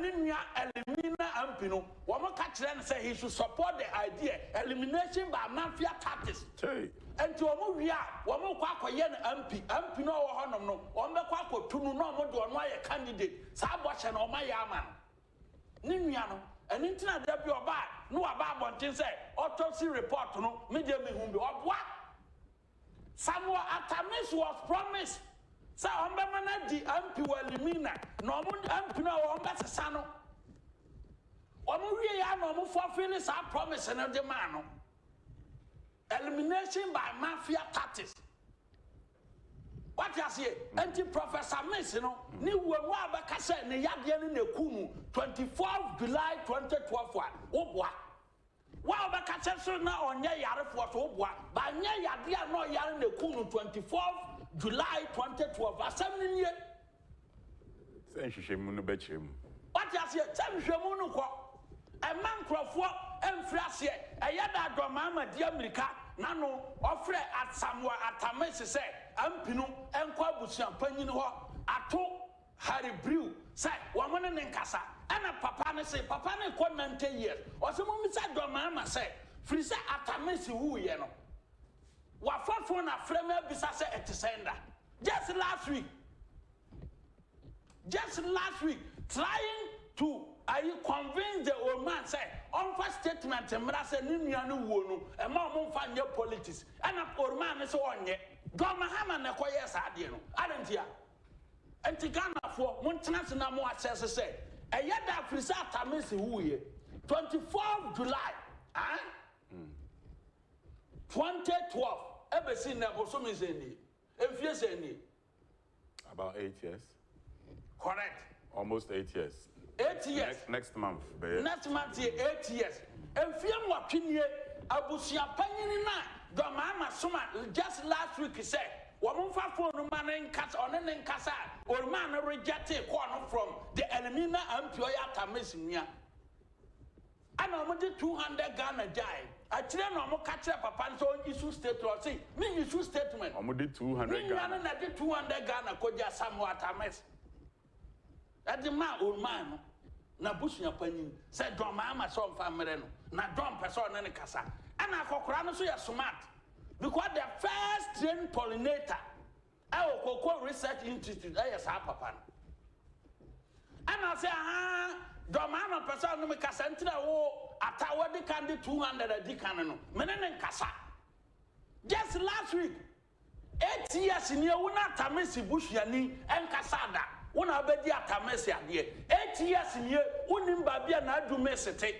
Nina elimina Ampino, Wama Catran say he should support the idea, elimination by mafia tactics. And to Omovia, Wamako Yen Ampi, Ampino or Honono, Wambako Tunu no more do my candidate, Sabosh and Omayaman. Nimiano, and internet debut or bad, no about one say, autopsy report to no, medium whom do what? Samuel Atamis was promised. Sa Ombamana di Ampi Walimina, no Ampino or Ombassano. Omuria no for Phyllis, I promise another man. Elimination by mafia tactics. What you say? Anti-Professor Miss, you know, ni Waba Kasa, ni Yadian in the Kumu, 24th July 2012. Obwa. Waba Kasa now on Yara for Obwa, by Yadia no Yar in the Kumu, 24th July 2012. Assembly year. What you say? Senshamunuko. A man Crawford and Frassier, a Yada Domama Diamrica, Nano, offer at somewhere at Tamesi say, Ampino, and Quabusian Penino, Ato, Harry Brew, say, woman in Casa, and a Papana say, Papana comment 10 years, or some woman said Domama say, Frisa at Tamesi who yeno. What for a frame beside at the sender? Just last week, trying to. Are you convinced the old man said, on first statement, and Mrasa Nimianu Wonu, and Mamma find your politics, and a poor man is on yet. Gomahama and a quiet Sadiano, aren't you? And Tigana for Montana Namo access said, a yada Frisata Messi who ye, 24th July, 2012, ever seen that was some is any, if yes, any. About 8 years. Correct. Almost 8 years. 8 years. Next month. Next month, 8 years. And Fiam Wapinia, Abusia Panina, Domama Suma, just last week he said, Wamufa for no man in Casa on an Casa, or man rejected corner from the Elimina employer Tamisinia. And I'm 200 Ghana Jai. I tell you, I'm catch up a panso issue statement or say, me issue statement. I'm 200 Ghana. 200 Ghana, Koja somewhat Tames. At the man, old man. Na busunya panyin said Domama son family na dom person ne kasa and akokora no so ya smart because the first trained pollinator Cocoa Research Institute is papa and I say Domama person no me kasa ntina wo atawa de kan de 200 adi kan no menene kasa just last week 8 years in your una tamesi busuani en kasada. Una abedi atamesi adie 8 years in here unim babia na adu mesete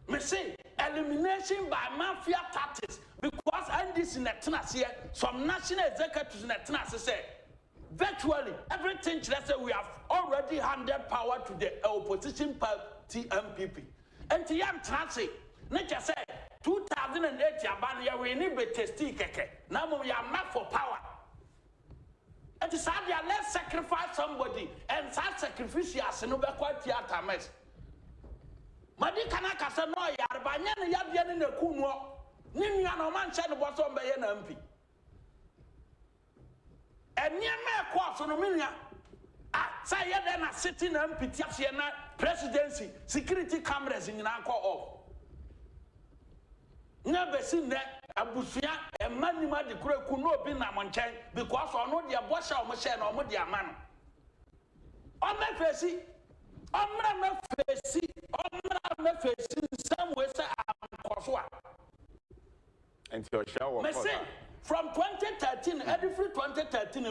me say elimination by mafia tactics because and this in the here some national executives in the say virtually everything let's say we have already handed power to the opposition party MPP and the yam transit nature say 2008 yaban ya we need be testy keke now we are mad for power. And it's sad, let's sacrifice somebody and that sacrifice as no backward theatre mess. Madikana Casano, Yarbanyan, Yabian in the Kumo, Nimiano Manchester was on by an MP. And near my course on a million. Say, then a sitting MP, Tiasiana, presidency, security cameras in Anko off. Never seen that. Abusia a man the crew could not be Namanchen because I know the Abosha or Machine or Modia man. On my face, on my face, some way say I'm Koswa. And your shower. From 2013, every 2013,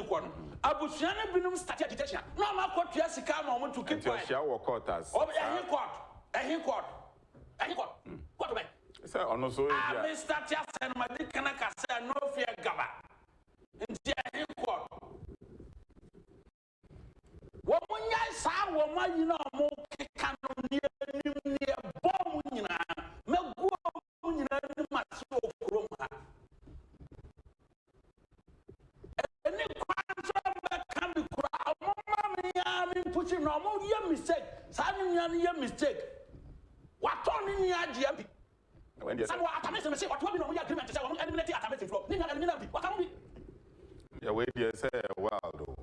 Abusiana Binum started agitation. No, my court, yes, he come on to keep your shower quarters. Oh, a court. What way? Mr. Tias and Madikana Casa, no fear Gaba. In the court. What when I saw woman, you know, more can near bomb, you know, my soul from her. And the contract can be crowd. Mamma, I'm pushing no more your mistake. Signing your mistake. What on in your GMP? Someone at say, what will be no agreement to say, I'm eliminating at a floor. What can we? Yeah, wait, yes, well, though.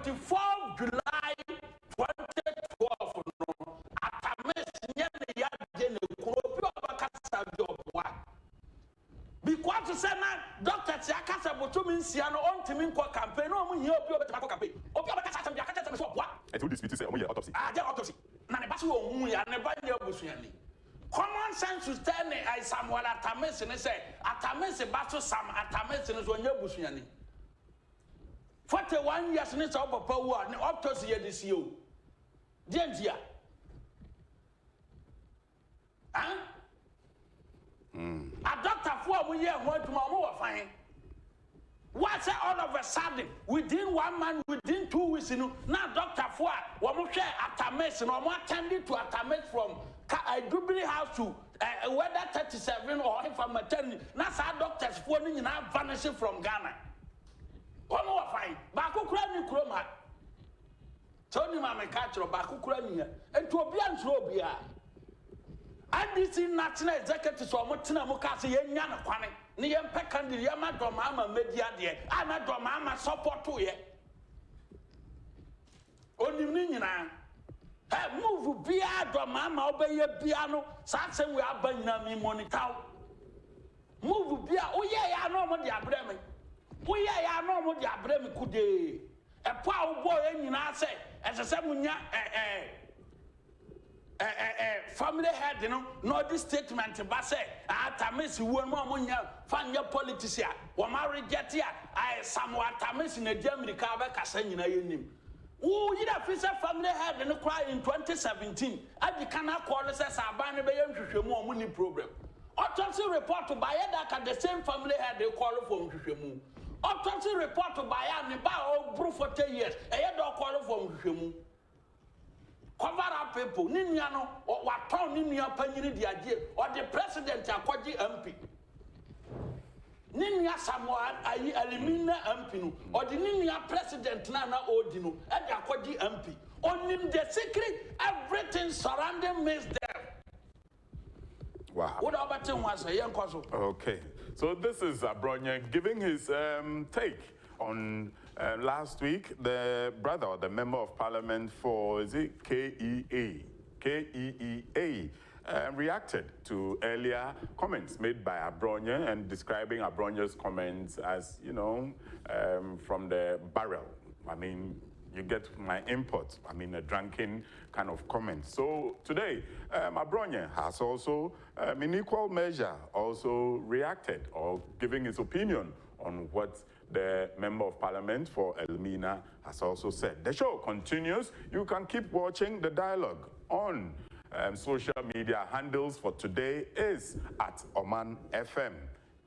24th July 2012 no atames nyane ya de ne kuro bi obakasa bi obwa because to say na doctor ti akasa botumi nsia no ontimi nko campaign no mu hia obi obetama ko campaign obi obakasa tam bi akasa tam so obwa et who dispute say omo ye autopsy je autopsy na ne ba so ohun ya ne ba nya obusuani common sense to tell me I Samuel atames ne say atames ba so sam atames ne so nya obusuani 41 years ne so papa wu a ne autopsy ye this year dientia a doctor for mu ye ho aduma mo wa fan what say all of a sudden within 1 month within 2 weeks now doctor for wo mo hwe atames no mo attending to atames from Jubilee House to whether 37 or if I'm attending na sa doctors for ni nyina vanishing from Ghana wo mo wa fan ba ko kura ni kroma so ni ma me ka kiro ba ko kura ni ento obi ansuro obi a ADC National Executive so motina mo ka se yenya na kwane ne yempe candidate yama doma ama media de ama doma ama support to ye onim ni nyina move bia doma ama obeye bia no sa sem we aba nyina mi monitor move bia oye ya no mo de abre me oye ya no mo de abre me kude e po a wo boy nyina se esese munya family head no this statement ba say atamesi wo mo munya fanya politician wo ma reject ya Samuel atamesi na di America ba kasa nyina yenim wo yida fi say family head no cry in 2017 adi kana call say saban ne be yemhwehwemu o mu ni problem autopsy report by that the same family head they call for nhwehwemu autopsy report by am ba o bru for 10 years e do call for nhwehwemu cover up people ninia no what town ninia panyini di agie or the president akwaji MP ninia Samuel ayi elimina MP no or the ninia president na odi no e di akwaji MP onim the secret everything surrounding Miss them. Wow. What about him was a young cousin? Okay, so this is Abronye giving his take on last week. The brother, or the member of parliament for, is it KEA, reacted to earlier comments made by Abronye and describing Abronye's comments as, you know, from the barrel. I mean, you get my input. I mean, a drunken kind of comment. So today, Abronye has also, in equal measure, also reacted or giving his opinion on what the member of parliament for Elmina has also said. The show continues. You can keep watching the dialogue on social media. Handles for today is at Oman FM.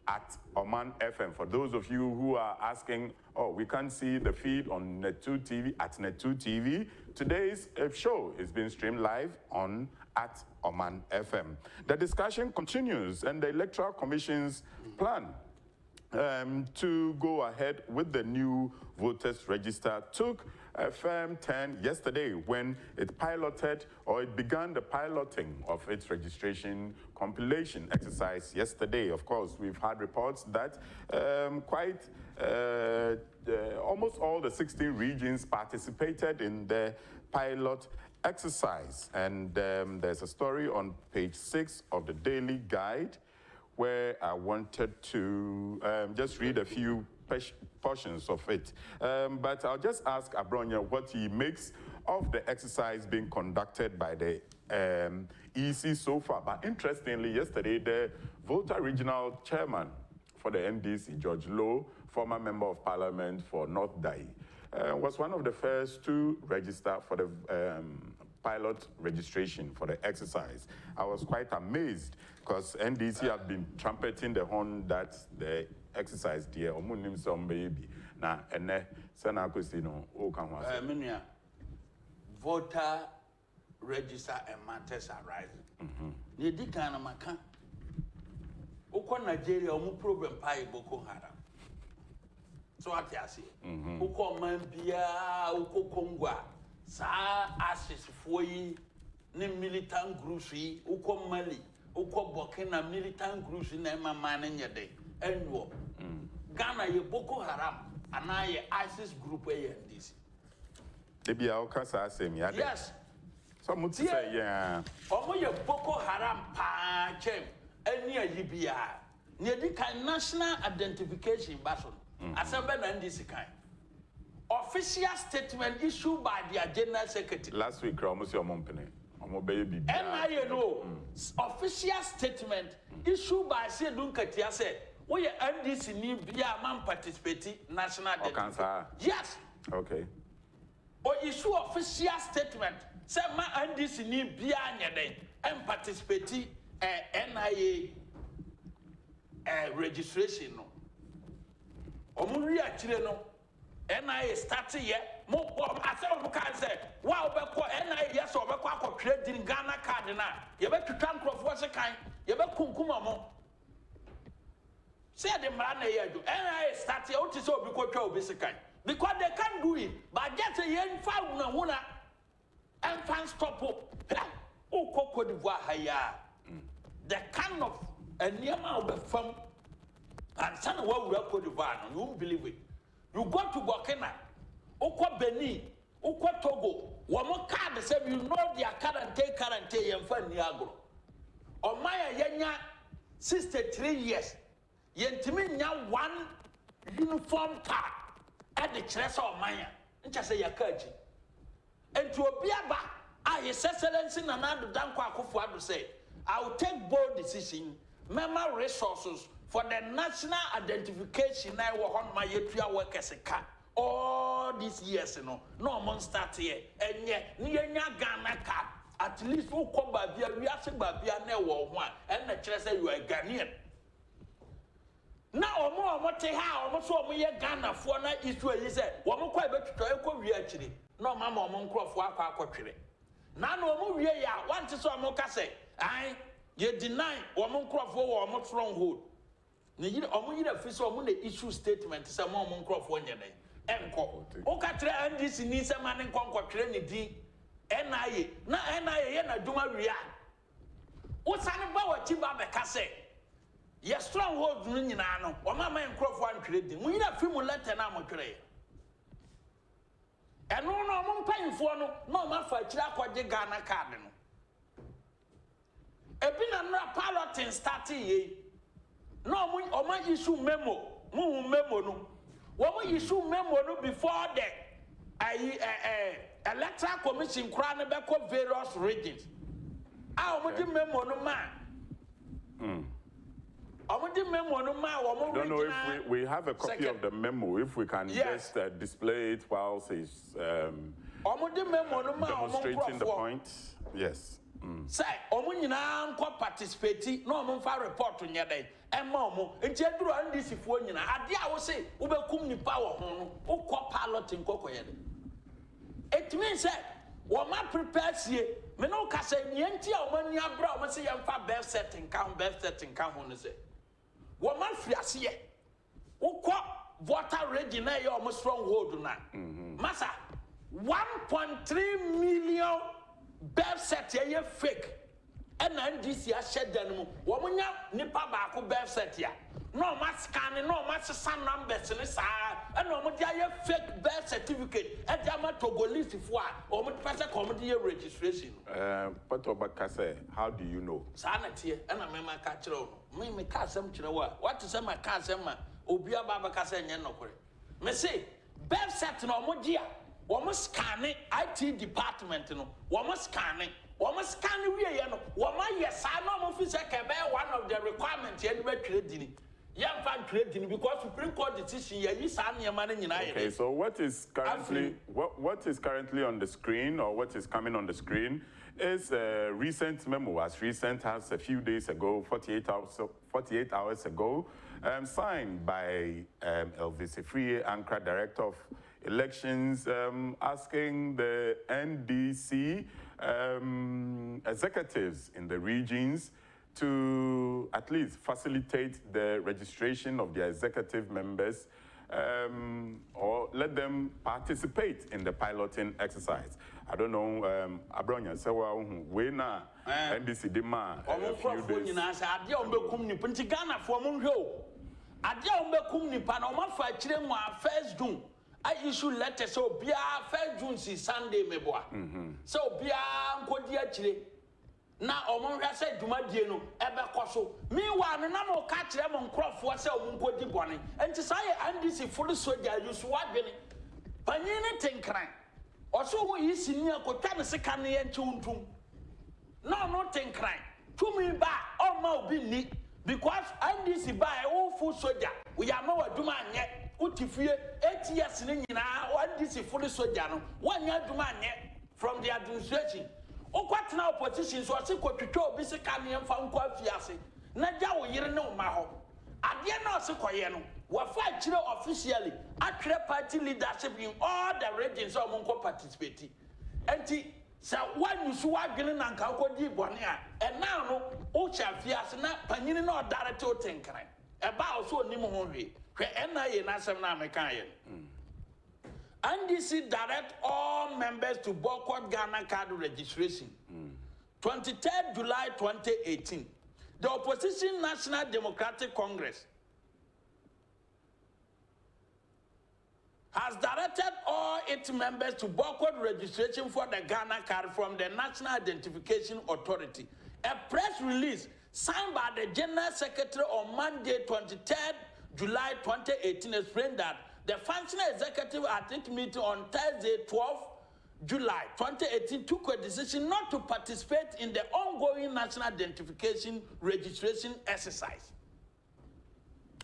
At Oman FM. For those of you who are asking, oh, we can't see the feed on Net2 TV, at Net2 TV. Today's show is being streamed live on at Oman FM. The discussion continues, and the Electoral Commission's plan to go ahead with the new voters register took a firm turn yesterday when it piloted, or it began the piloting of its registration compilation exercise yesterday. Of course, we've had reports that almost all the 16 regions participated in the pilot exercise. And there's a story on page 6 of the Daily Guide where I wanted to just read a few portions of it. But I'll just ask Abronye what he makes of the exercise being conducted by the EC so far. But interestingly, yesterday, the Volta Regional Chairman for the NDC, George Lowe, former Member of Parliament for North Dai, was one of the first to register for the pilot registration for the exercise. I was quite amazed because NDC have been trumpeting the horn that the exercise there, omunim some baby. Na ene sena kusino o kanwa. Voter register and matters arise. Ni di kana maka. Uko Nigeria omu problem pa Boko Haram. So what you say? Uko Mambia, uko Congo. Sa asses for ye, ni militant groups, uko Mali, uko Burkina militant groups in Emma man in your day. And Ghana ye Boko Haram, and I ISIS group A and this. Debi Aokasa same yade. Yes. So much say yeah. Omoye Boko Haram pa chem any yibia. Near national identification bason. Assemble and this kind. Official statement issued by the General Secretary. Last week, almost your company. NINO official statement issued by Sedun Katia said, we are NDC ni bia man participating national identification. Yes. Okay. Or issue official statement say ma NDC ni bia nyade and participating NIA registration no. Omuri achire no NIA start here. I said, I say, wow, NIA, yes, or Bako creating Ghana card now. You better trunk of what's a kind, you better Kumkumo. Say the man here, NIA start here, what is so because they can't do it, but get a young found and fan stop. Oh, Cote d'Ivoire, the kind of a near mouth from and son of what we are Cote d'Ivoire, you won't believe it. You go to Burkina. Ukwa Benin, Ukwa Togo, Wamo card the same, you know their quarantine and fan Niagro. Or Maya Yenya 63 years, Yentiminya one uniform card at the chest of Maya, and just say Yakaji. And to a Biaba, His Excellency Nanado Danko Akufo-Addo say, I will take bold decision, member resources for the national identification I will on my Etria work as a cat. All these years, no man start here, and yet, near Ghana card. At least who come by via, we are saying by via never one, and the church say you are Ghanaian. Now, more what they have, almost what we are Ghana for night is where he said, one more quite better to echo we actually. No, Mamma Moncroft, Waka. Now, no more we are, want to saw Moka say, I you deny woman crop for or more stronghold. Need only the official money issue statement, some more crop one day. Enko. Okatre NDC ni se man nkonko twere ne di NIA na NIA ye na duma wia. Usane ba wachi ba be ka se. Ye stronghold no nyina no. O ma man nkrofo antwere di. Munyina fi mu letter na amotwere. Eno no mo mpanyfo no na o ma fa kire akogye Ghana card no. Ebi na nra piloting start ye. No o ma issue memo. Mu memo no. What we issue memo before the Electoral Commission crown about various regions. I want memo no man. I want memo no man. I don't know if we have a copy of the memo. If we can just display it while he's demonstrating the point. Yes. Say, Omunina participate, no one for report to Yade, and Momo, and Jedru and this if one, I will say, Ubekum ni power, who call pilot in Cocoyade. It means that, what my prepares here, Menoka say, Nienti or when you are brought, must say, I'm far best setting count, on say. What my fiasie, who call water ready now, you're almost stronghold now. Massa, 1.3 million. Birth set ye fake. And NDC shed them. Woman, nipa baku birth set ya. No mas scanning, no mas sun numbers in this and no more fake birth certificate. And Yama Togolese for or Mutasa comedy registration. Patobakase, how do you know? Sanity and a mema catcher. Me casam chilawa. What to say my casama? Obia Baba Casa and Yanokore. Me say, birth set no more dear. Woman scanning IT department, no. Woman scanning we are woman, yes, I know officer can bear one of the requirements and we're trading. Young fan trading because Supreme Court decision, you sign your money in United. Okay, so what is currently on the screen or what is coming on the screen is a recent memo, as recent as a few days ago, 48 hours ago, signed by Elvis Efrie, Ankara Director of Elections, asking the NDC executives in the regions to at least facilitate the registration of their executive members or let them participate in the piloting exercise. I don't know, Abronye, so we na NDC dema a few days. First June. I issue letter so bia 1 June si Sunday meboa. So bia nkodi akire. Na omonhwa se dwumadie no ebe koso. Meanwhile na mo ka kire mo nkrofo se omonkodi bone. Enti say NDC full soldier use wadwene. Panyine tenkran. Oso hu yi sini akotwa ne seka ne ye ntuntum. No tenkran. Tumi ba oma obi ni because NDC ba e wo full soldier. We are ma wadwuma anye. Utifie 8 years ni nyina NDC full soldier no. Wanya adwuma anye from the administration. Okwatena opposition so ase kwatwetwa obi se ka ne mfa nkwa afiase na gya wo yire ne oma ho ade na ose koye no wafa kire officially atwere party leadership in all the regions of monko participate enti sa wanu so wadwene na nka akodi bone a now no o chafiase na panyini na odarete o tenkran eba o so onim ho hwe na ye na asem na amekan ye NDC direct all members to boycott Ghana card registration. 23rd July 2018. The opposition National Democratic Congress has directed all its members to boycott registration for the Ghana card from the National Identification Authority. A press release signed by the General Secretary on Monday, 23rd July 2018 explained that the functional executive at its meeting on Thursday, 12th July 2018 took a decision not to participate in the ongoing national identification registration exercise.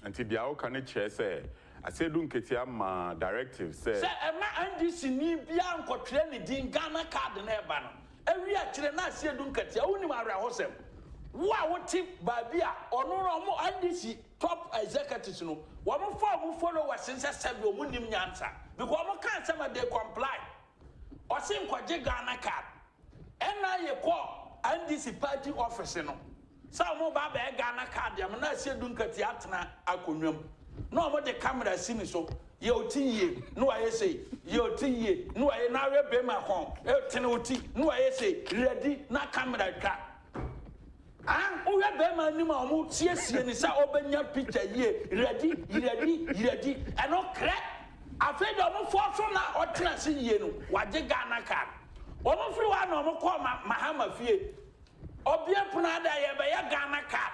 Until the outcome chair say, I said, don't get your directive. Say, NDC ni bia nkotre ni din Ghana card na eba no. Every akire na se don't get ya uni ma hosem. Wa woti babia ono no mo NDC top executives no womo followers since 7 omunim nyansa because womo kan say they comply osin kwaje Ghana card ena ye ko NDC party office no say mo ba ba Ghana card am na se dunkati atena akonwam no mo de camera sini so ye otiye no aye say ye otiye no aye na we be ma kon e tene oti no aye say ready na camera twa we be ma ni ma omo tiesie ni sa obenya picture ye ready and no crack afei do omo forso na otena se ye no waje Ghana card omo free wa na omo call Mahama fie obia puna da ye be ya Ghana card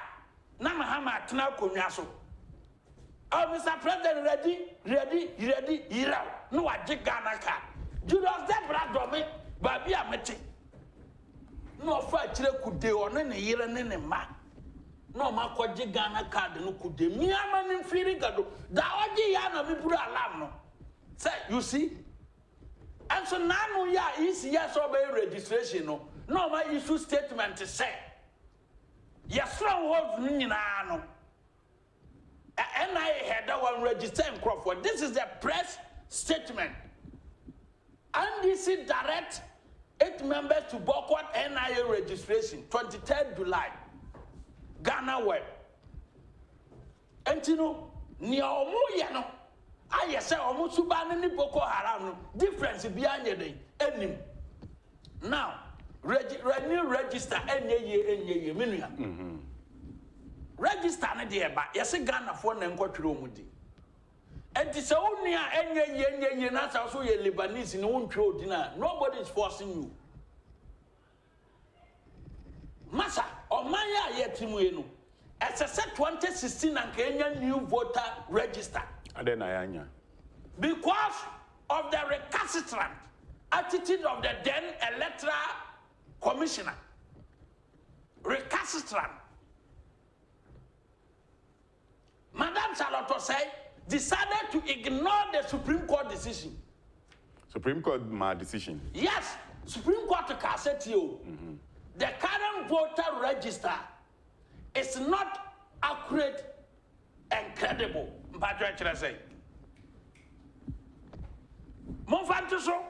na Mahama atena konwa so oh Mr. President ready ira no waje Ghana card Julius Debra do me ba bia meti no fa kire kude one ne yire ne ma no ma kwaje Ghana card no kude mi ama ni mfiri gado da oje ya na mi buru alarm no say you see and so now no ya is yes or by registration no ma issue statement to say yes stronghold nyina no and I had that one register in Crawford. This is the press statement. NDC direct 8 members to boycott NIA registration, 23rd July, Ghana web. And you know, near Omo Yano, I say Omo Subana ni Boko Haram, difference behind the enemy. Now, renew register NIA, million. Register na de ba yesi Ghana for na nkotwere omudi enti se onua enye na sa so ye Lebanese ni wontwe odina nobody is forcing you masa omanya ye timu enu ese 2016 na Kenya new voter register ade na yanya because of the recalcitrant attitude of the then electoral commissioner recalcitrant Madam Charlotte say decided to ignore the Supreme Court decision. Supreme Court my decision. Yes, Supreme Court can say to you, the current voter register is not accurate and credible. But what should I say? Monfantuso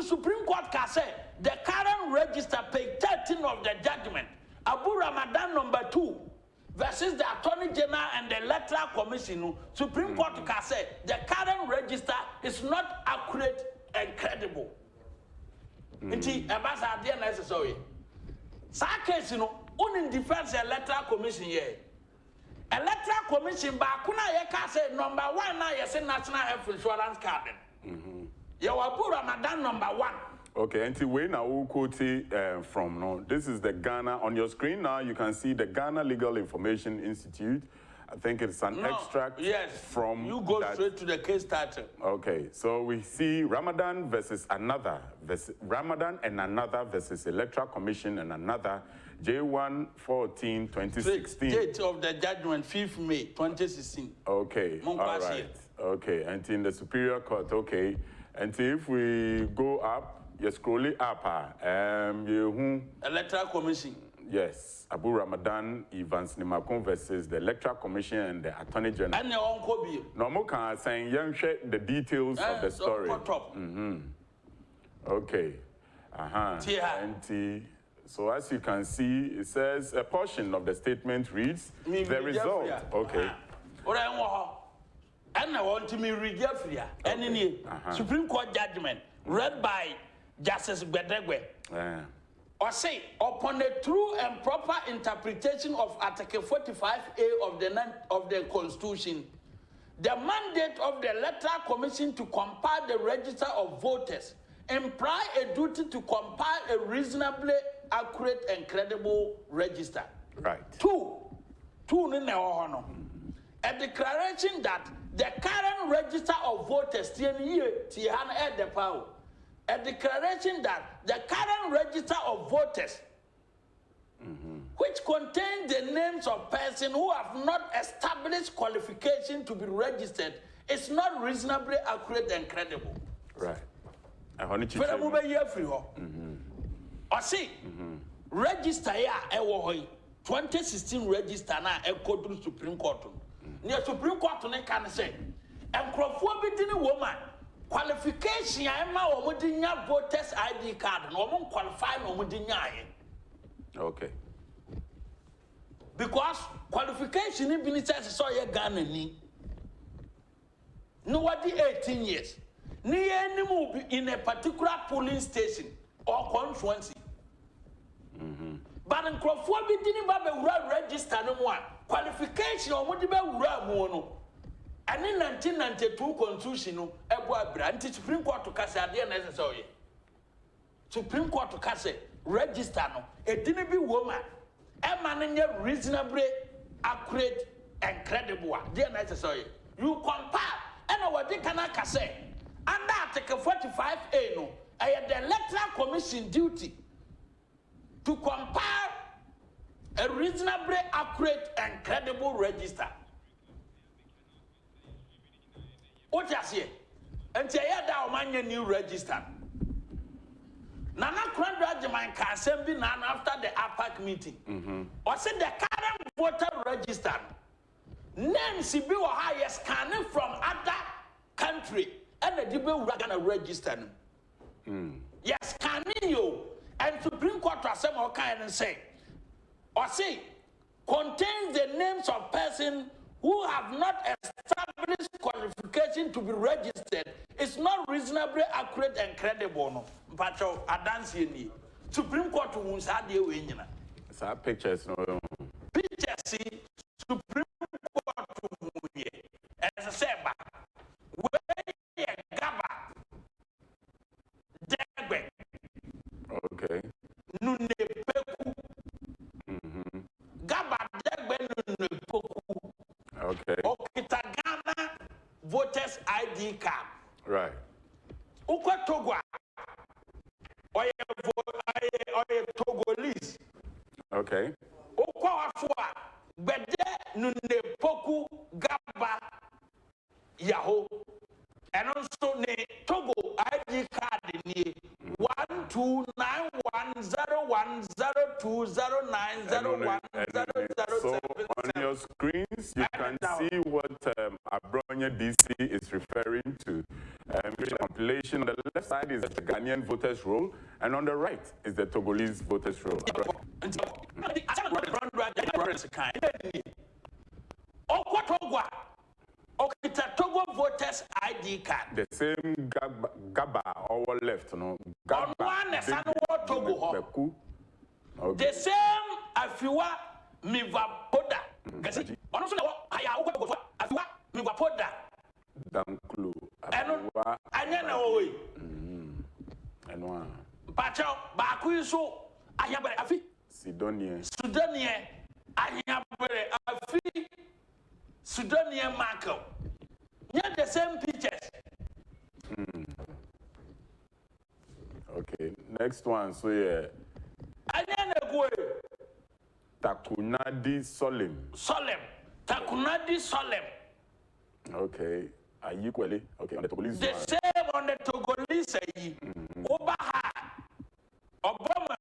Supreme Court can say the current register, page 13 of the judgment, Abu Ramadan number 2. Versus the Attorney General and the Electoral Commission, Supreme Court can say the current register is not accurate and credible. Inti abasa ade na necessary. Sa case no, on in defense Electoral Commission here. Electoral Commission bakuna ye ka say number 1 na ye say National Health Insurance Card. You wabu Ramadan number 1. Okay, and we now will quote from no. This is the Ghana on your screen now. You can see the Ghana Legal Information Institute. I think it's an extract from you go straight to the case title. Okay, so we see Ramadan versus another, Ramadan and another versus Electoral Commission and another, J114 2016. Date of the judgment 5th May 2016. Okay, all right. Okay, and in the Superior Court, okay. And if we go up, you scroll it up, Electoral Commission. Yes, Abu Ramadan Evans Nimakon versus the Electoral Commission and the Attorney General. And your uncle be. No more can saying young share the details of the story. Okay. And so as you can see, it says a portion of the statement reads the result. Okay. And I want to me read Jeffrey. And Supreme Court judgment read by Justice Bedegwe. Or say, upon a true and proper interpretation of Article 45A of the Constitution, the mandate of the Electoral Commission to compile the register of voters imply a duty to compile a reasonably accurate and credible register. Right. Two, a declaration that the current register of voters a declaration that the current register of voters, which contains the names of persons who have not established qualification to be registered, is not reasonably accurate and credible. Right. Or see, register 2016 register na go to Supreme Court. Near Supreme Court can say, and Crawford woman. Qualification, I am now voters ID card, and woman qualified no Okay. Because qualification in Minister saw your Ghana ni. Nobody 18 years. Ni any move in a particular polling station or constituency. But in Crawford didn't register no one. Qualification or what no. And in 1992 constitution, anti Supreme Court to cast a necessary. Supreme Court to cast register no. It didn't be woman. A man reasonably accurate and credible. Dear necessary. You compare and what they cannot say. Under Article 45A no, I had the Electoral Commission duty to compare a reasonably accurate and credible register. What you say? And say that man new register. Nana Krandra can send be none after the APAC meeting. Or say the current voter register. Names be or higher scanning from other country and the debate we're gonna register. Yes, scanning you and Supreme Court has some kind and say, or say contains the names of persons who have not established qualification to be registered. It's not reasonably accurate and credible. No, but I dance in Supreme Court won't have the way. It's our pictures. No. Pictures see Supreme Court as I said, where Gaba Degbe. Okay. Nune Peku. Gaba Degbe Nune Peku. Okay. Okitagana voters ID card. Right. Uko Togwa. Oye Togolese. Okay. Uko Afua. Bede Nune Poku Gaba Yahoo. And also ne Togo ID card ni 129101020901007. So on your screens, you can see what Abronye DC is referring to. The compilation on the left side is the Ghanaian voters roll, and on the right is the Togolese voters roll. Togo voters ID card. The same Gaba our left, no? Gaba. Togo. The same Afiwa Mivapoda. Kasi ono so na wo aya wo ko afiwa mi gwa poda Danklu. eno anya na wo yi Eno pacho ba ku so aya bare afi Sidonie aya bare afi Sudanien Marco. Yeah, the same pictures. Okay, next one. So yeah. Takunadi Solemn. Takunadi Solemn. Okay. Equally. Okay, on the Togolese the one. Same on the Togolese. Obaha. Obama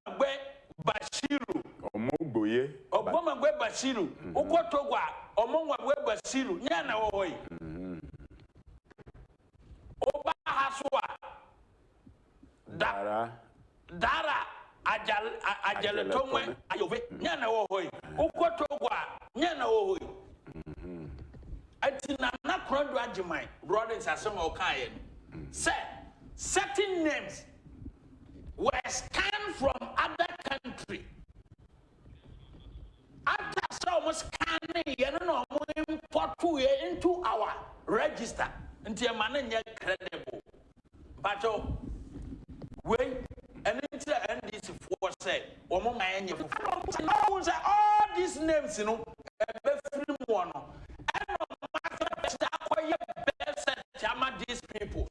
Bashiru. Obama Bashiru. Ukotogwa. Omongwa Bashiru. Nyana oi. Obaha Swa. Dara Agyapong ayove nyana oi. Ukotogwa nyana oi. Atina na krondo agimai brothers asem okaye say certain names were scanned from other country after some scanning you know import into our register until man credible but when and this for say all these names you know free one these people.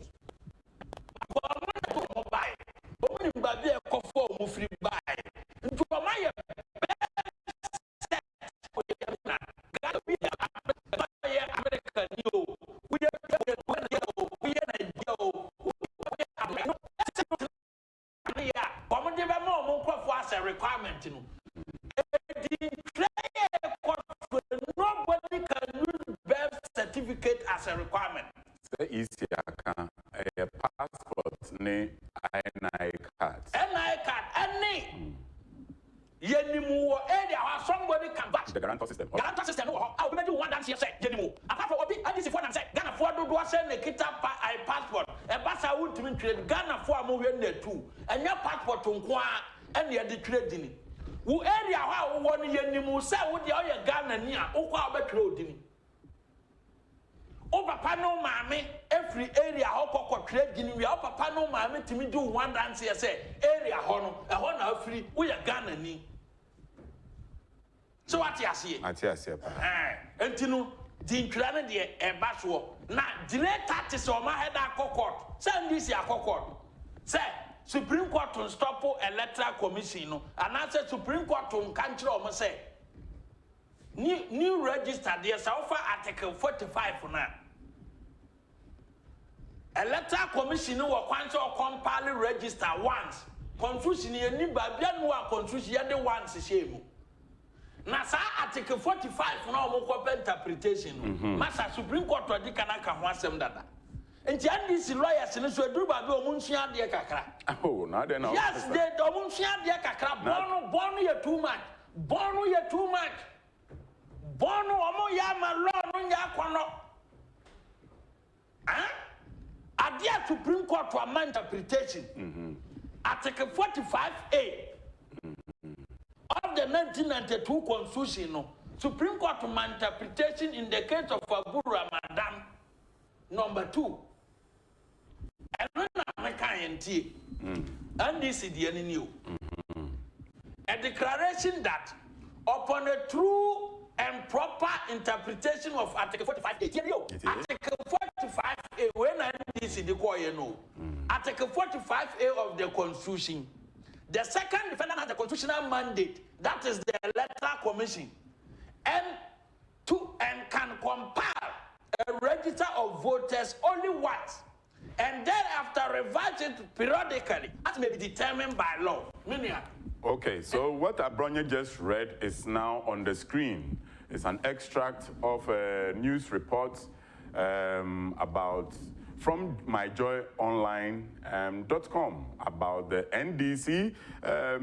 Free buy. Into my American you. We are a requirement. Nobody can use birth certificate as a requirement. Easy, a passport, ne NI card. NI card, any. Yenimu area where somebody can back. The guarantor system. Guarantor system. I'll be one dance here. Say Yenimu. Apart from Obi, and this is what I'm saying. Ghana for do send a kita passport. A basa would mean trade. Ghana for a movie there too. And your passport to Nkwa and your trading. Who area how one Yenimu say would the other Ghana near Okwa be trading. Over pano mame every area how trade Guinea. Over pano mame to me do one dance here. Say area hono a honor free. We are Ghana ni. So what you see? And you know, the incredible a baswo. Now, delay taxes on my head at court. Send this year court. Say Supreme Court to stop Electoral Commission. And I said Supreme Court to country or say. New register there so far Article 45 for now. Electoral Commission will cancel compile register once. Confusion ye ni babia no confusion ye de once shame. Na sa Article 45 na o mo interpretation. Masa Supreme Court di kana ka ho asem dada. Enti NDC lawyers ni so eduru ba be o mo nsua de kakra. Oh, now they know. Yes, they o mo nsua de kakra. Bono ye too much. Bono ye too much. Bono omo ya ma law no nya kwano. Adia Supreme Court to amend interpretation. Article 45A of the 1992 Constitution. Supreme Court to amend interpretation in the case of Abu Ramadan number 2. And when I can't and this is the new. A declaration that upon a true and proper interpretation of Article 45A. Article 45A, when this is the Article 45A of the Constitution. The second defendant has the constitutional mandate, that is the Electoral Commission, and can compile a register of voters only once, and thereafter revise it periodically, as may be determined by law. Okay, so what Abronye just read is now on the screen. It's an extract of a news report about from myjoyonline.com about the NDC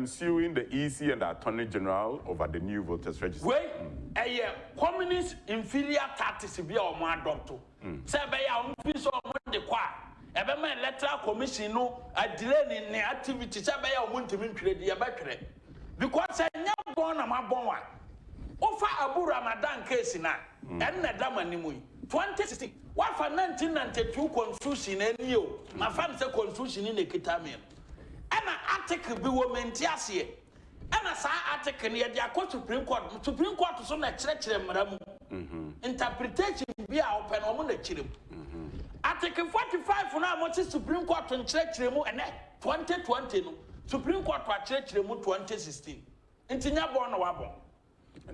suing the EC and the Attorney General over the new voters register. Wait, a communist inferior tactics be our man doctor. Say by our piece of the qua. Every Electoral Commission no a delay in the activity. Say by our want to be created because I never born a my born one. Ofa Abu Ramadan case na and na dama ni mu 2016 what for 1992 constitution any yo my fan say constitution in ekita me and an article be woman tiasie and a sa article near the Supreme Court so na chire mramu interpretation be a open omo na chire article 45 for now much Supreme Court in chire mu and 2020 no Supreme Court wa chire mu 2016 ntinya bon na wabon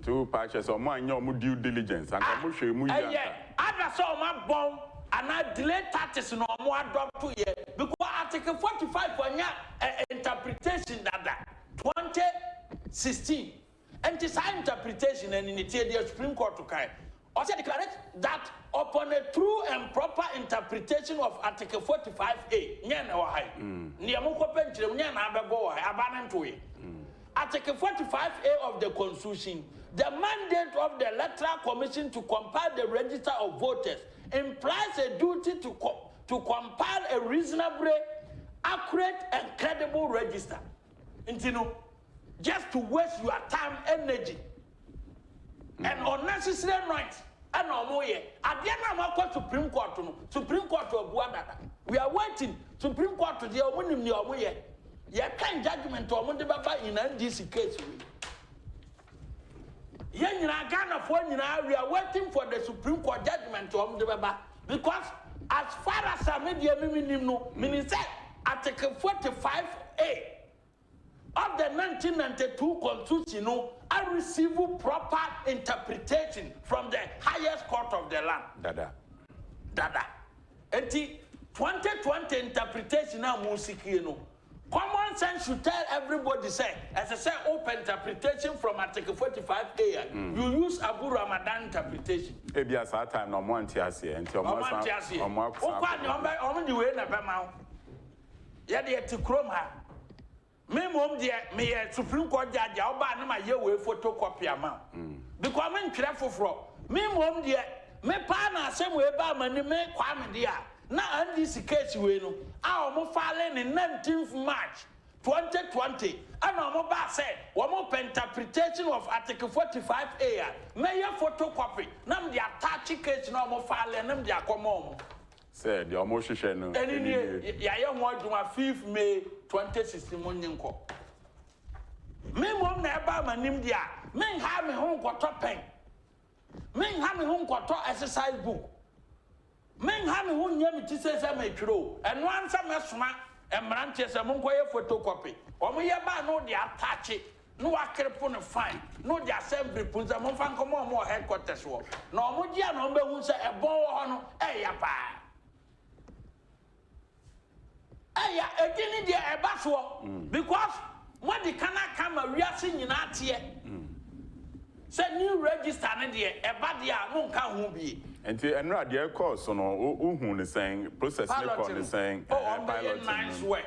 to purchase or more due diligence and come show you. Yeah, I saw my bomb and I delayed taxes no more adopt 2 years because Article 45 for interpretation that 2016 and this interpretation and in the Supreme Court to carry. Also declared that upon a true and proper interpretation of Article 45A, Article 45A of the Constitution, the mandate of the Electoral Commission to compile the register of voters implies a duty to compile a reasonably accurate and credible register. And you know, just to waste your time, energy, and unnecessary noise. And no more. At the end of the Supreme Court of Guadana, we are waiting. Supreme Court to the winning your way. You can't judgment to Amundi Baba in this case. We are waiting for the Supreme Court judgment to Amundi Baba because as far as I made the meaning said Article 45A of the 1992 Constitution, I receive proper interpretation from the highest court of the land. Dada. And the 2020 interpretation now Musikino. Common sense should tell everybody, say, as I say, open interpretation from Article 45A. You use Abu Ramadan interpretation. Maybe at that time, no one tears here until more. Me mom dear, me Supreme Court judge, I'll buy my year with photocopy amount. Because I'm in careful for me, mom dear, me partner, same way by my name, Kwame dear. Now, and this case, we know, our filing in 19th March 2020, and our said, one more interpretation of Article 45A, may your photocopy, name the attached case, no more filing, name the common. Said, your motion, and in here, I want to my 5th May 2016 morning call. Me won't never my name there, men have me home got top pen, men have me home got exercise book. Men have me who near me to say I may true, and once I'm a smart and branches a monquay photocopy. Or me about no the attach it, no I can put a fine, no the assembly puts a month more headquarters war. No Mudia number who say a ball on a yapa. Aya, a guinea dear a baswa, because when the cannot come a real singing out here. Say new register dear, a bad year, won't come be. And the course on who is saying, process is saying, nice work.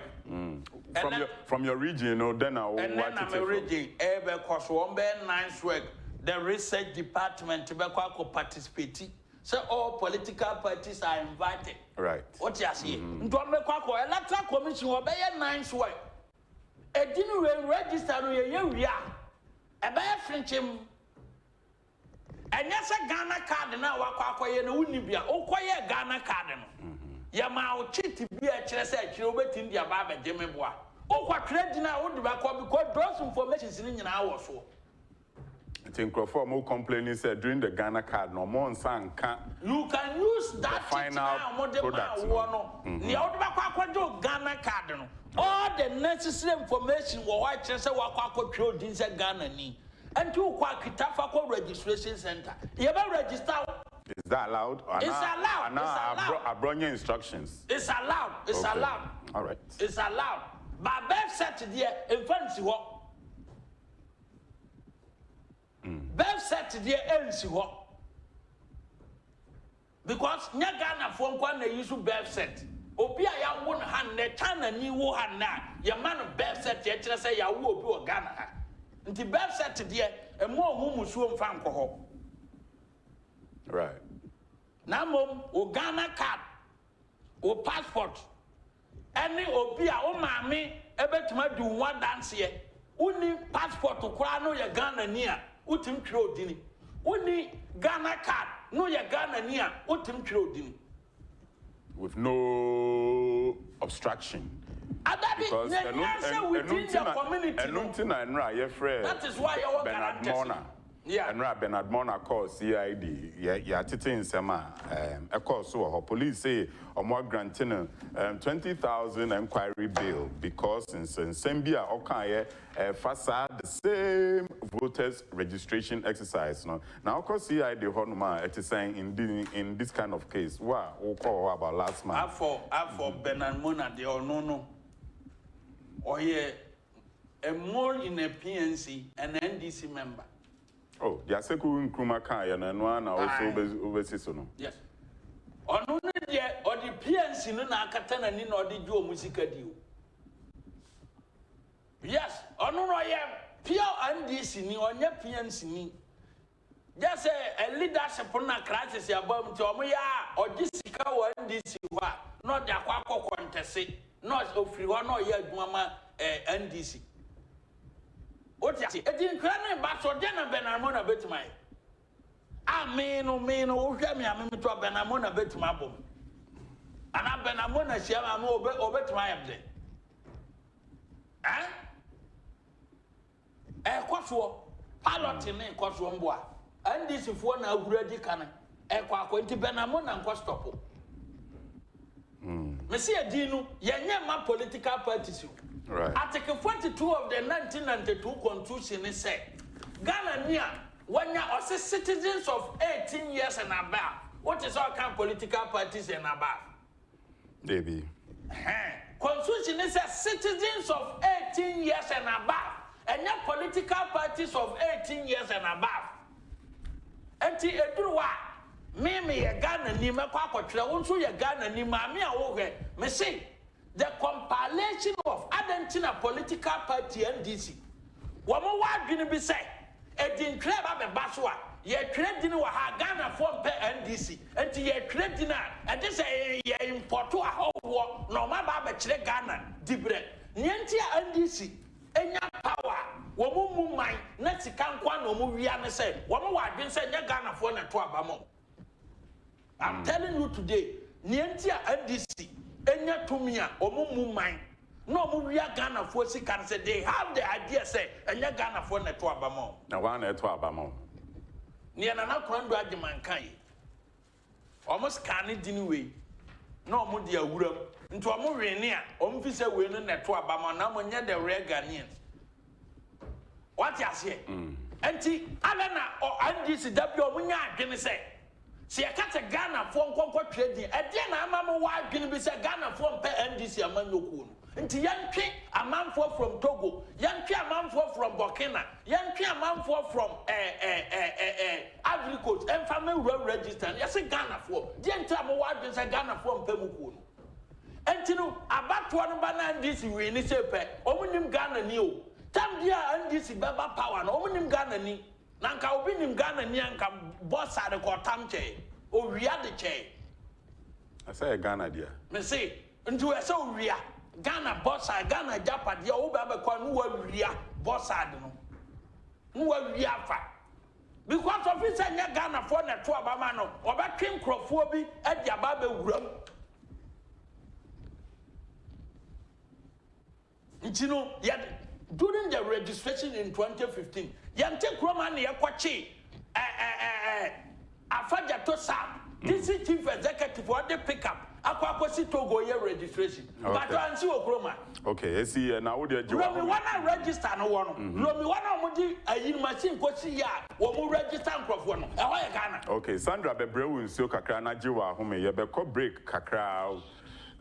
From your region, then I'll watch it. Region, ever course one nice work. The research department participate. So all political parties are invited. Right. What you see? Don't make Electoral Commission will be a nice work. A dinner register you a bear French. And yes, a Ghana card now, Wakway and Unibia, or quiet Ghana card. Yamau cheat to be a chess at Chilbert India Baba Jimmy Bois. Oh, what credit now would because those information in an hour so. I think for more complaining said during the Ghana card, no more sang can't. You can use that final product. The old Ghana card. All the necessary information were white chess Wakako showed in Ghana. And you Kwakitafa registration center. You ever register? Is that allowed? It's allowed. Abronye instructions. It's allowed. It's allowed. All right. It's allowed. But Bev said there in fancy what? Bev said there else what? Because Nyagana phone when they use Bev set. Opia ya won hand ne China ni wo hand na. Your man Bev set ya say ya wo obi Ghana. Nti Bev said there, a more whom musuom fan ko. Right. Now, mom, o Ghana card, o passport, any obia, o mammy, ebe to do one dance here. Uni passport to Krano, ya Ghana near. utim twerɛ dini. Woni Ghana card, no ya Ghana nia, utim twerɛ dini. With no obstruction. Because within the community. That is why you Bernard Mona. Yeah. And Bernard Mona calls CID. Yeah, Titin Sama. Of course, so police say or more granting 20,000 inquiry bail because in Sambia Okaye facade the same voters registration exercise. No, now of course CID Honoma it is saying in this kind of case. Wow, about last month. For Bernard Mona, they all no. Or yeah, a more in a PNC, an NDC member. Oh, the Aseku Nkrumah Kaya and one also overseas. Yes. Or no, or the PNC no na katana ni no di jo musika di. Yes, or no yeah, pure NDC ni or nya PNC ni. Just a leadership na crisis ya bom to omo ya or disika or NDC wa not the kwako contest. Not ofri one or ya adwuma NDC. What ya see? E din kran ba so den na Bernard Mona betima. Me no wo hwa me amem to Bernard Mona betima bom. Ana Bernard Mona hia ma no obetima yam de. Kwaso pilot ne kwaso mbo a. NDC fo na agura di kan. Kwa nti Bernard Mona nko stop. Mesi adinu yenye ma political parties. Right. Article 42 of the 1992 Constitution is said Ghana nia when you are citizens of 18 years and above. What is our kind of political parties and above? Maybe. Constitution is citizens of 18 years and above. And your political parties of 18 years and above. And the Edruwa. Me ye Ghana ni me kwa kotre wonso ye Ghana ni ma me a wo hwe me say the compilation of Argentina political party NDC womo wa adwene bi say e din kra ba be baso a ye trading wa ha Ghana for NDC enti ye trading a e dey say ye import a howo no ma ba be kire Ghana dibre nyenti a NDC enya power womo mu man na sika nkwa no mu wia ne say womo wa adwene say nya Ghana for na to abamo. I'm telling you today, Nientia NDC, Enya Tumia, Omu Mine, no Muria Ghana for Sikan say they have the idea, say, Enya Ghana for Netwa Bamo. Now, one Netwa Bamo. Niana Kwando Agyapong. Almost can't anyway. No Mudia Wuram, into a Murenia, Omfisa winning Netwa Bamo, now when you're the rare Ghanaians. What you say? Auntie Alana or NDC W. Munya, can you say? See, I catch a Ghana for trading. At the end, I'm wife going to be a Ghana from NDC among no until Yankee a man for from Togo, Yankee a man for from Burkina, Yankee a man for from Ivory Coast, and family road register. Yes, a Ghana for. The entire wife is a Ghana from Pemukun. And you know, about one banana NDC, we need to pay. Ominim Ghana new. Tam dia NDC Baba Power, Ominim Ghana ni. Nanka obi nim Ghana ni anka boss ade ko tamche o wia de che. I say Ghana dia. Me say ntu e say o wia Ghana boss Ghana Agyapong dia o ba be kwa no wa wia boss ade no. No wa wia fa. Because of it say Ghana for na to abama no obetwe nkrofo bi ade aba be wuram. Ntino ya during the registration in 2015, Yante Kroma ne yakwachi afajato sam. This is chief executive for the pickup. Akwakosi Togo year registration. But ansi Kroma. Okay, I see now what you Romi wana register no one. Romi wana mudi yin machine kosi ya wo mu register nkrofo no. E ho ye Ghana. Okay, Sandra Bebrewu nsuo kakra na jiwa home ye be ko break kakra.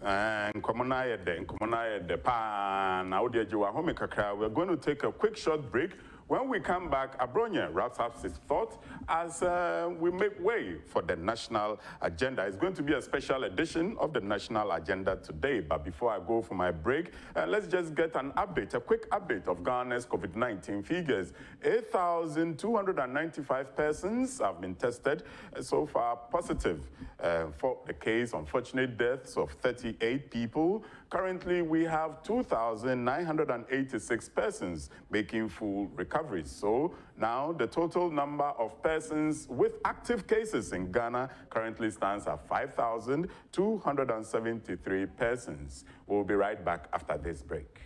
And the pan. Now, we're going to take a quick short break. When we come back, Abronye wraps up his thoughts as we make way for the national agenda. It's going to be a special edition of the national agenda today. But before I go for my break, let's just get an update, a quick update of Ghana's COVID-19 figures. 8,295 persons have been tested so far positive for the case. Unfortunate deaths of 38 people. Currently, we have 2,986 persons making full recovery. recoveries. So now the total number of persons with active cases in Ghana currently stands at 5,273 persons. We'll be right back after this break.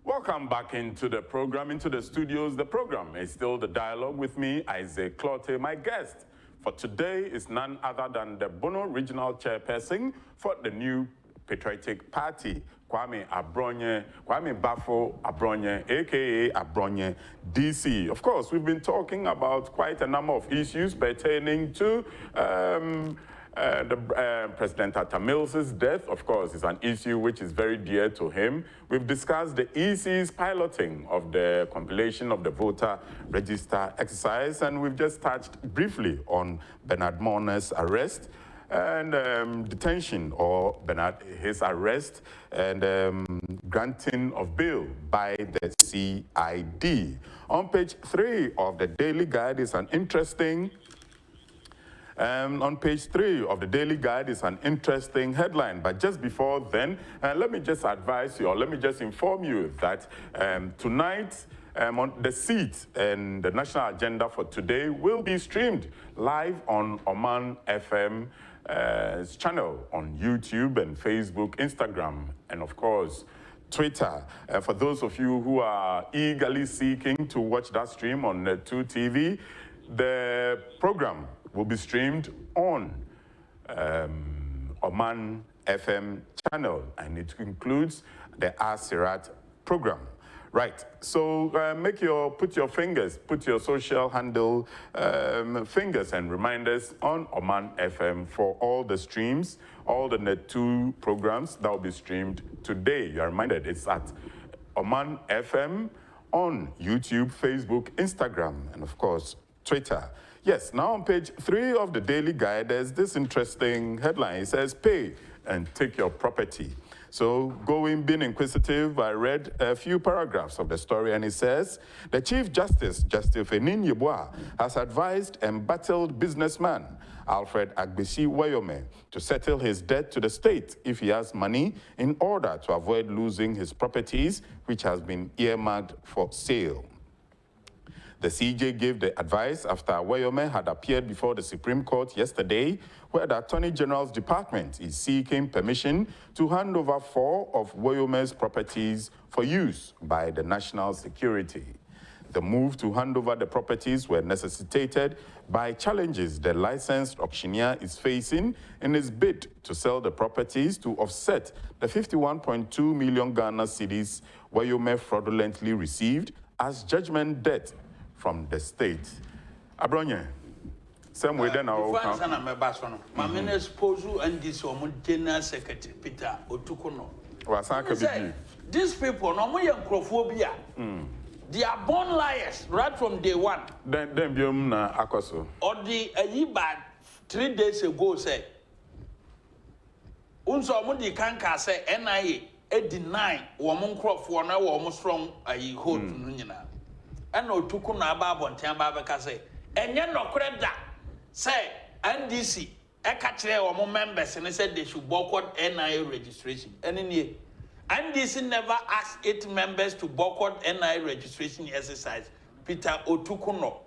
Welcome back into the program, into the studios. The program is still The Dialogue with me, Isaac Clotte. My guest for today is none other than the Bono Regional Chairperson for the new Patriotic Party, Kwame Baffoe Abronye, aka Abronye DC. Of course, we've been talking about quite a number of issues pertaining to President Atta Mills's death. Of course, is an issue which is very dear to him. We've discussed the EC's piloting of the compilation of the voter register exercise, and we've just touched briefly on Bernard Moner's arrest. and detention or his arrest and granting of bail by the CID. On page 3 of the Daily Guide is an interesting on page 3 of the Daily Guide is an interesting headline. But just before then, let me just advise you, or let me just inform you that tonight, on the seat and the national agenda for today will be streamed live on Oman FM channel on YouTube and Facebook, Instagram, and of course, Twitter. For those of you who are eagerly seeking to watch that stream on 2TV, the program will be streamed on Oman FM channel, and it includes the Asirat program. Right, so put your social handle fingers and reminders on Oman FM for all the streams, all the Net2 programs that will be streamed today. You are reminded it's at Oman FM on YouTube, Facebook, Instagram, and of course, Twitter. Yes, now on page 3 of the Daily Guide, there's this interesting headline. It says, pay and take your property. So being inquisitive, I read a few paragraphs of the story, and it says, the Chief Justice, Justice Enin Yeboah, has advised embattled businessman Alfred Agbesi Wayome to settle his debt to the state if he has money in order to avoid losing his properties, which has been earmarked for sale. The CJ gave the advice after Wayome had appeared before the Supreme Court yesterday, where the Attorney General's Department is seeking permission to hand over 4 of Wayome's properties for use by the National Security. The move to hand over the properties were necessitated by challenges the licensed auctioneer is facing in his bid to sell the properties to offset the 51.2 million Ghana cedis Wayome fraudulently received as judgment debt from the state. Abronye, same way then our General Secretary Peter Otukono. These people, they are born liars right from day one. Then biom na akoso. Or the Ayiba 3 days ago said, Unso Mudi Kanka say NIA deny woman crop for now almost strong a hold Nunina. And no Tukuna Babon Tiambabaka say, and yet no credit say NDC, Ekatre or more members, and they said they should boycott NIA registration. And in here, NDC never asked 8 members to boycott NIA registration exercise. Peter Otukuno.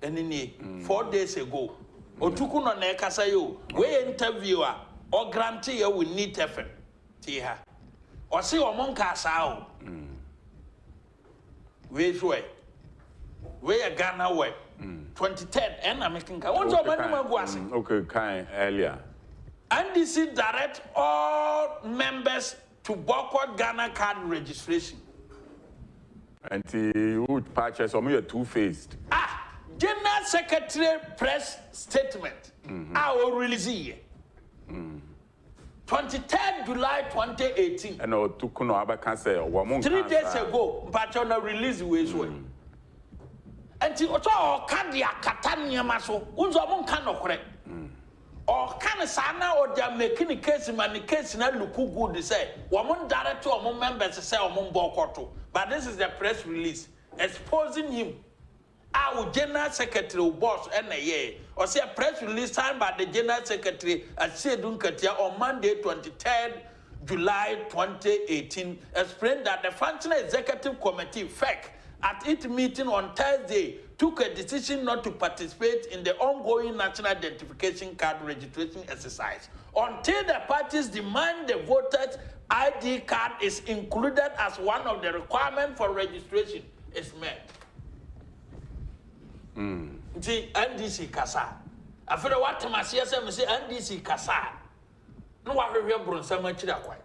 And in here, 4 days ago, Otukuno Nekasayo, we interviewer or grantee you will need effort. Tiha. Or see or monka sao. Where's way? Where a Ghana way? 23rd, and I'm making okay, kind earlier. NDC direct all members to boycott Ghana card registration. And you would purchase or me two-faced. General Secretary press statement. I will release it. 23rd July 2018. And to Kuno Abakase or 3 days ago, but on a release ways way. And to Candia Catania Maso, Unzamon cano correct. Or can sana or they are making a case in the case in a look good to say, woman director or members say or boycott. But this is the press release exposing him. Our General Secretary boss NIA or say a press release signed by the General Secretary at Sedunkatia on Monday 23rd July 2018 explained that the Functional Executive Committee FEC at its meeting on Thursday took a decision not to participate in the ongoing National Identification Card registration exercise until the parties demand the voter's ID card is included as one of the requirements for registration is met. The NDC Kasa. I feel what Tamasia say NDC Kasa. No one will hear Brunsama Chirakwai.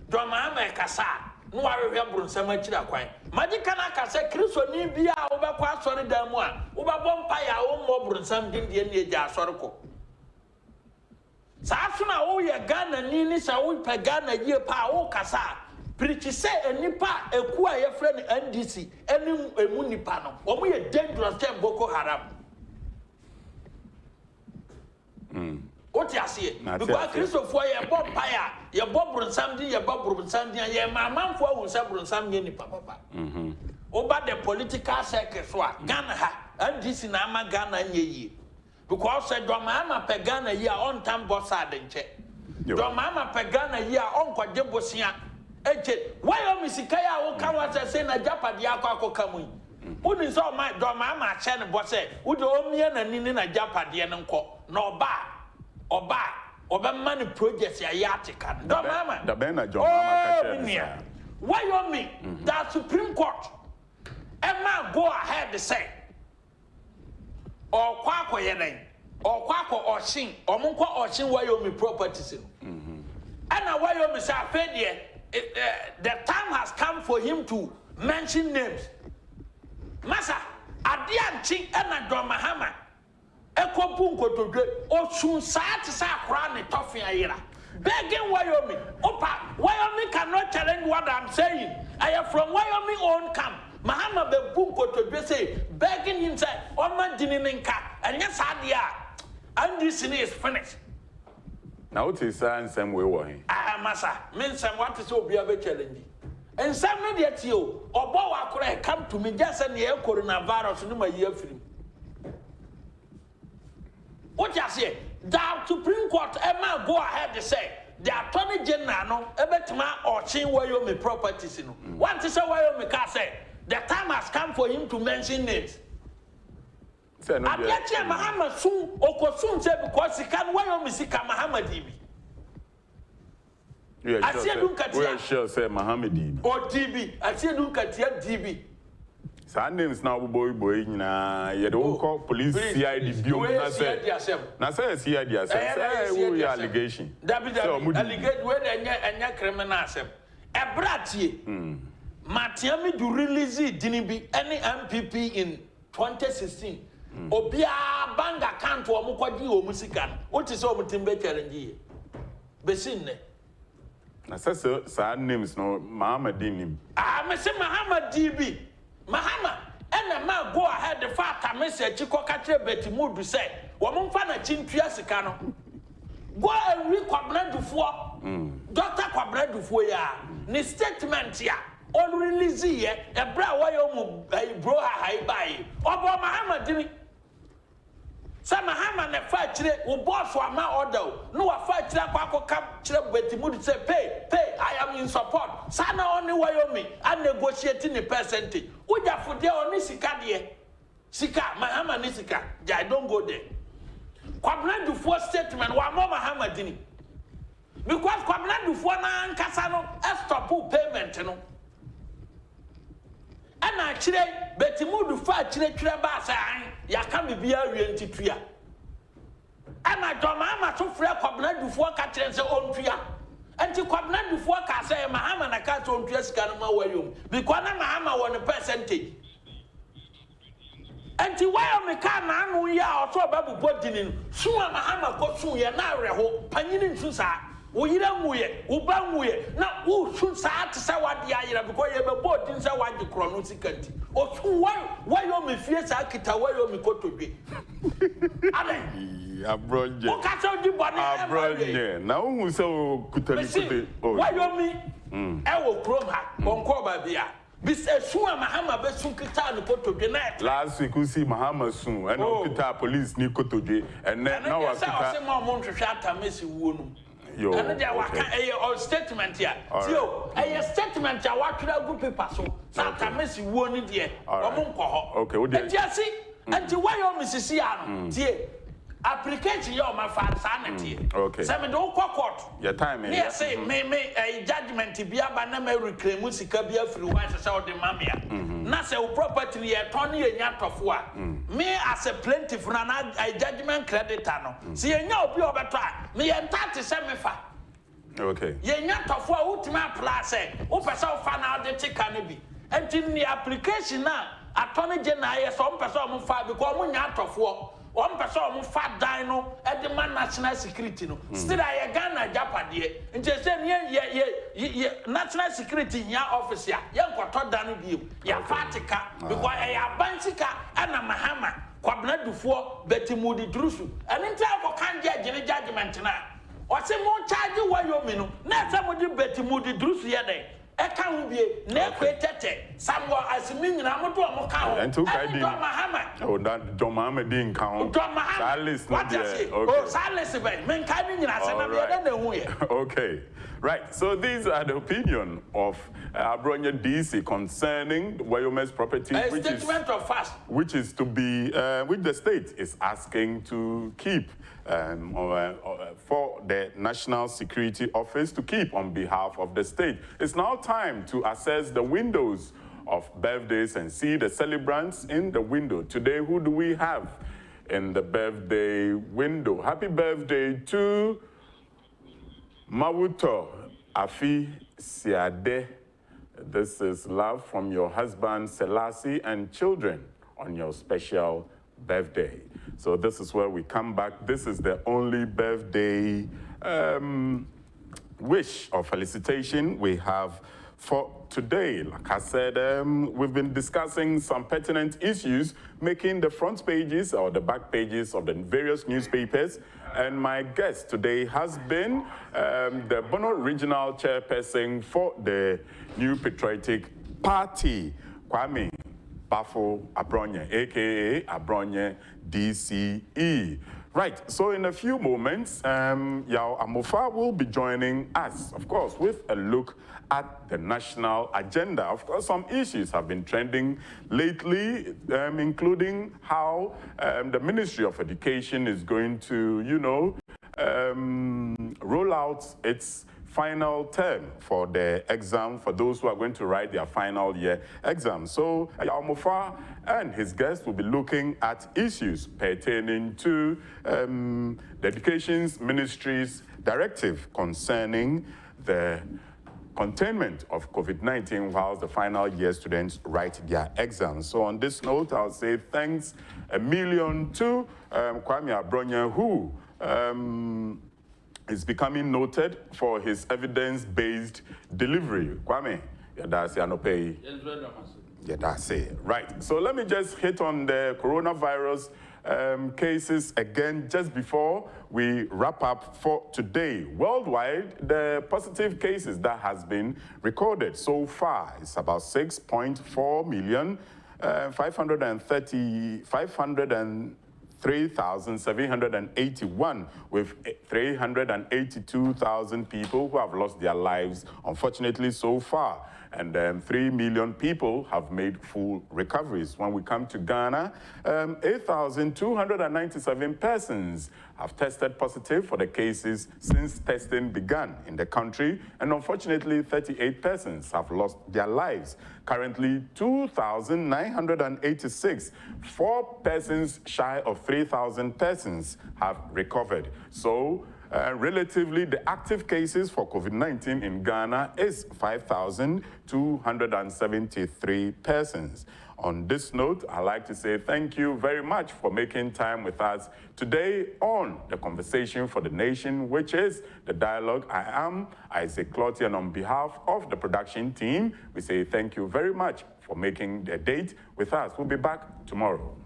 Drama Kasa. No one will hear Brunsama Chirakwai. Magicana Kasa, Chriso Nibia, Oba Sorry Damwa, Oba Bompire, O more Brunsam Dindia Soroko. Sasuna, oh, ya Ghana, Nini, Saul Pagana, ye pa, o Kasa. Preach say a nipa a queer friend NDC, any a munipano, or we a dangerous Boko Haram. What you see? Because Christopher, you bob paya, you bob something, you bob something, you mamma for who said something, papa. Over the political circus, Ghana, and this in Ama Ghana ye. Because said Domama Pagana ye on time boss and check. Domama Pagana ye on Quadebosia. Why are Missikaya will come out and say Agyapong come? Who is all my Domama Chan boss? Would only and in Agyapong no bar or money projects ya yatican. Domama, the Bena John. Why on me? That Supreme Court. Emma go ahead to say. Or Kwako Yenen, or Kwako or Shin, or Munko or Shin Wyoming properties. And a Wyoming Safadia, the time has come for him to mention names. Massa, Adian Ching and a Domahama, Eko Punko to do, or soon Sat Sakran Toffee Aira. Begging Wyoming, Opa, Wyoming cannot challenge what I'm saying. I am from Wyoming own camp. Mahama be bunko to say, begging him say, Oma Dininka, and yes, Adia, and this is finished. Now, what is saying, some way, Massa, means some want to so be a bit challenging. And some media to you, or Boa could come to me just and the coronavirus in my year film. What you say? The Supreme Court, Emma go ahead to say, the Attorney General, Ebetma or Chin Wyoming properties. What is a Wyoming car say? The time has come for him to mention names. Agyapong Mahama soon, or soon say because he can Wyoming Sika Mahama DB. I see Dunkatia. Sure, say Mahama DB. Or DB. I see Dunkatia DB. Some names now, boy, na you don't call police CID. Now say CID we allegation. Allegate where any criminal sem. Abrati. Matiami do release Dinibi any MPP in 2016. Obia bank account for Mukwadi or Musikan. What is over Timber challenge? Besin. I said, sir, names no Mahama Dinim. I say Mahama DB. Mahama, and a man go ahead the fact message Chikokatre Betty Mood to say, Woman Fana Chimpia Sicano. Go and read Kwame Baffoe. Dr. Kwame Baffoe, ni statement ya. On release here, a bra Wyoming bro high by. Obo Mahama Dini. Some Mahama ne fight will boss for my order. No, a fight Kwako Cap Betty Mood say, pay, I am in support. Sana only Wyoming and negotiating the percentage. Would you for there only Sika dear? Sika, Mahama Nisika. I don't go there. Kwame Baffoe statement, one more Mahama Dini. Because Kwame Baffoe na Kasano, stop payment, you know. And actually, Betty Mood fight Trebasa, ya can be a reentry. And I don't mamma to free Kwame Baffoe catch and say, oh, and to Kwame Baffoe can say, Mahama and I can't own Piers Canama Wyoming. Because Mahama won a percentage. And to Wyoming can know ya or so about Bodinin. Soon Mahama got soon ya now, Panin Susa. We don't wear, Ubanwe, now who should start to say what the idea because you have a boat in Sawan to chronosicant. Or why you me fears Akita, why you me go to be? Abronye. Abronye. Now who so could why you me? I will chrome her, Boncoba Bia. This is Sua Mahama Besukita and put to the net. Last week we see Mahama soon, and Okita police Nico to and now I say more Montreal Messi Woon. And there was a statement here. So, a statement, I want to good paper. So, sometimes you won't need it. Okay, and just see, and to why you Mrs. Dear application, you're my father's sanity. Okay, Sam, don't court. Your time, yes, say, may a judgment to be a banana reclaim musica be a free wife as out the mamma. Nasa property, a Tony and Yat of war. Me as a plaintiff, run a judgment creditor. See, you know, be over time. Me and 37. Okay. Ye Yat of war, ultimate plus, person fan out the chicken be. And in the application now, Attorney General, some person five because one Yat of war. One person who fat dino at the man national security. No, still I Ghana Japan. And just say, national security in your office, young got taught down with you. You're fatica because I have Bansika and a Mahama. Kwabena Dufo Betty Moody Drusu and in time for can't judgment now. Or say more charge you while you're minu. Now somebody Betty Moody Drusu yede. I can't be ne kwetete. Somewhere as meaning I'm to a mokao. And took I did. Oh, that John Mohammed didn't count. Silas, what does it? Oh, Silas, men coming in as okay. Right, so these are the opinion of Abronye DC concerning Wayome's property, which is to be, which the state is asking to keep for the National Security Office to keep on behalf of the state. It's now time to assess the windows of birthdays and see the celebrants in the window. Today, who do we have in the birthday window? Happy birthday to Mawuto Afi Siade. This is love from your husband Selassie and children on your special birthday. So this is where we come back. This is the only birthday wish or felicitation we have for today. Like I said, we've been discussing some pertinent issues, making the front pages or the back pages of the various newspapers. And my guest today has been the Bono Regional Chairperson for the New Patriotic Party, Kwame Baffoe Abronye, aka Abronye DCE. Right, so in a few moments, Yao Amofa will be joining us, of course, with a look at the national agenda. Of course, some issues have been trending lately, including how the Ministry of Education is going to, you know, roll out its final term for the exam for those who are going to write their final year exam. So Yao Amofa and his guests will be looking at issues pertaining to the Education Ministry's directive concerning the containment of COVID-19 whilst the final year students write their exams. So on this note, I'll say thanks a million to Kwame Abronye, who is becoming noted for his evidence-based delivery. Kwame, that's Anopei. Yeah, that's it. Right. So let me just hit on the coronavirus cases again just before we wrap up for today. Worldwide, the positive cases that has been recorded so far is about 6.4 million, 3,781, with 382,000 people who have lost their lives, unfortunately, so far. And 3 million people have made full recoveries. When we come to Ghana, 8,297 persons have tested positive for the cases since testing began in the country, and unfortunately, 38 persons have lost their lives. Currently, 2,986, 4 persons shy of 3,000 persons have recovered. So, relatively, the active cases for COVID-19 in Ghana is 5,273 persons. On this note, I'd like to say thank you very much for making time with us today on The Conversation for the Nation, which is the dialogue. I am Isaac Clotty, and on behalf of the production team, we say thank you very much for making the date with us. We'll be back tomorrow.